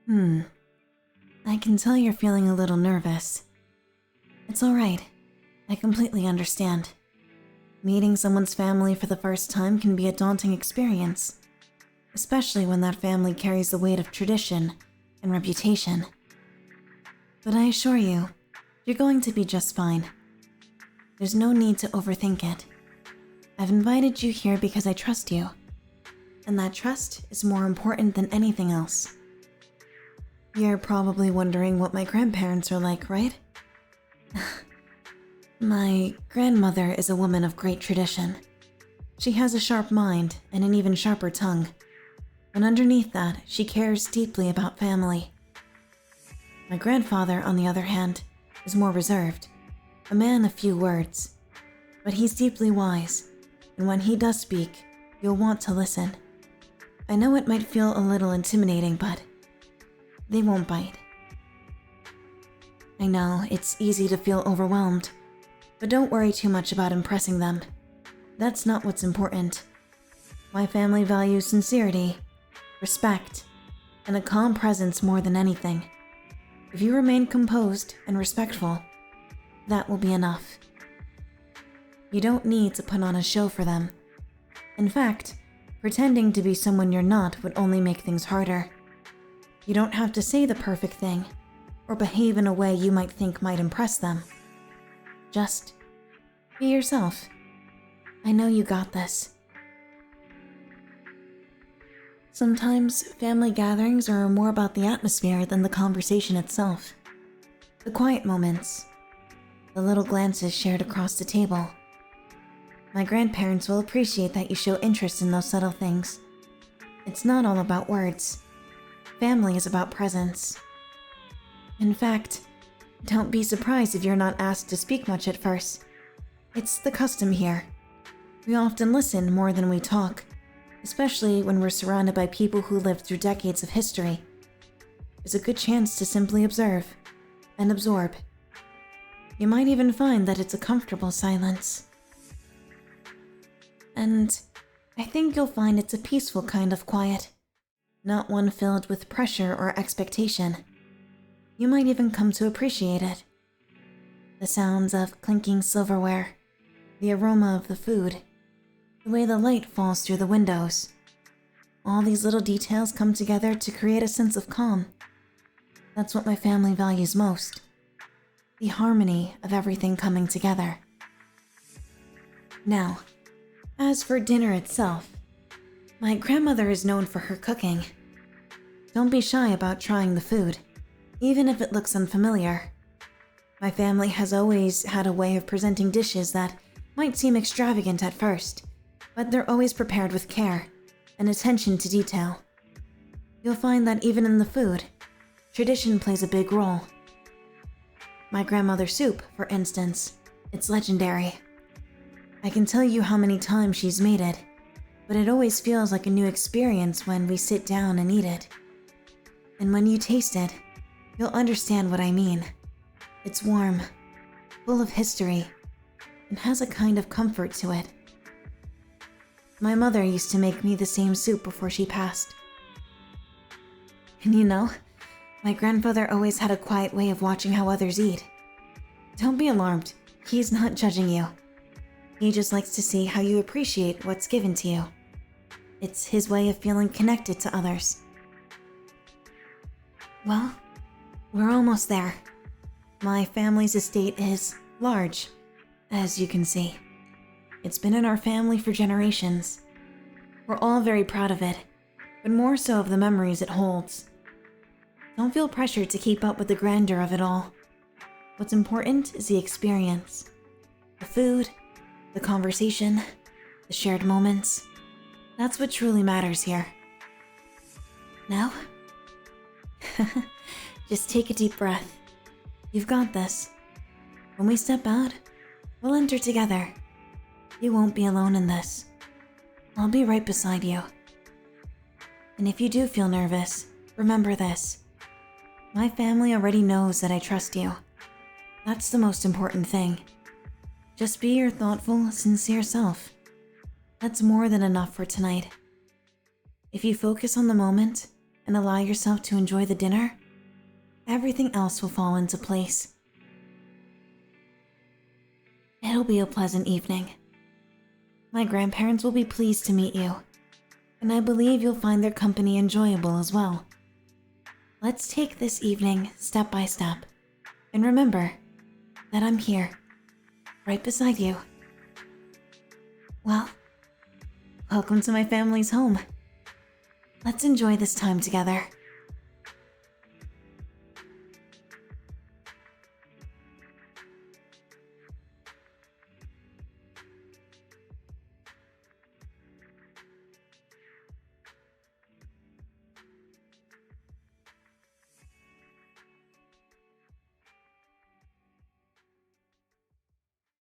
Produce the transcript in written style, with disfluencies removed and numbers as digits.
I can tell you're feeling a little nervous. It's alright. I completely understand. Meeting someone's family for the first time can be a daunting experience, especially when that family carries the weight of tradition and reputation. But I assure you, you're going to be just fine. There's no need to overthink it. I've invited you here because I trust you, and that trust is more important than anything else. You're probably wondering what my grandparents are like, right? My grandmother is a woman of great tradition. She has a sharp mind and an even sharper tongue, and underneath that, she cares deeply about family. My grandfather, on the other hand, is more reserved, a man of few words, but he's deeply wise, and when he does speak, you'll want to listen. I know it might feel a little intimidating, but they won't bite. I know it's easy to feel overwhelmed, but don't worry too much about impressing them. That's not what's important. My family values sincerity, respect, and a calm presence more than anything. If you remain composed and respectful, that will be enough. You don't need to put on a show for them. In fact, pretending to be someone you're not would only make things harder. You don't have to say the perfect thing, or behave in a way you might think might impress them. Just be yourself. I know you got this. Sometimes family gatherings are more about the atmosphere than the conversation itself. The quiet moments, the little glances shared across the table. My grandparents will appreciate that you show interest in those subtle things. It's not all about words. Family is about presence. In fact, don't be surprised if you're not asked to speak much at first. It's the custom here. We often listen more than we talk, especially when we're surrounded by people who lived through decades of history. There's a good chance to simply observe and absorb. You might even find that it's a comfortable silence. And I think you'll find it's a peaceful kind of quiet, not one filled with pressure or expectation. You might even come to appreciate it. The sounds of clinking silverware, the aroma of the food, the way the light falls through the windows. All these little details come together to create a sense of calm. That's what my family values most. The harmony of everything coming together. Now, as for dinner itself, my grandmother is known for her cooking. Don't be shy about trying the food, even if it looks unfamiliar. My family has always had a way of presenting dishes that might seem extravagant at first, but they're always prepared with care and attention to detail. You'll find that even in the food, tradition plays a big role. My grandmother's soup, for instance, it's legendary. I can tell you how many times she's made it, but it always feels like a new experience when we sit down and eat it. And when you taste it, you'll understand what I mean. It's warm, full of history, and has a kind of comfort to it. My mother used to make me the same soup before she passed. And you know, my grandfather always had a quiet way of watching how others eat. Don't be alarmed, he's not judging you. He just likes to see how you appreciate what's given to you. It's his way of feeling connected to others. Well, we're almost there. My family's estate is large, as you can see. It's been in our family for generations. We're all very proud of it, but more so of the memories it holds. Don't feel pressured to keep up with the grandeur of it all. What's important is the experience. The food, the conversation, the shared moments. That's what truly matters here. Now, just take a deep breath. You've got this. When we step out, we'll enter together. You won't be alone in this. I'll be right beside you. And if you do feel nervous, remember this. My family already knows that I trust you. That's the most important thing. Just be your thoughtful, sincere self. That's more than enough for tonight. If you focus on the moment and allow yourself to enjoy the dinner, everything else will fall into place. It'll be a pleasant evening. My grandparents will be pleased to meet you, and I believe you'll find their company enjoyable as well. Let's take this evening step by step, and remember that I'm here, right beside you. Well, welcome to my family's home. Let's enjoy this time together.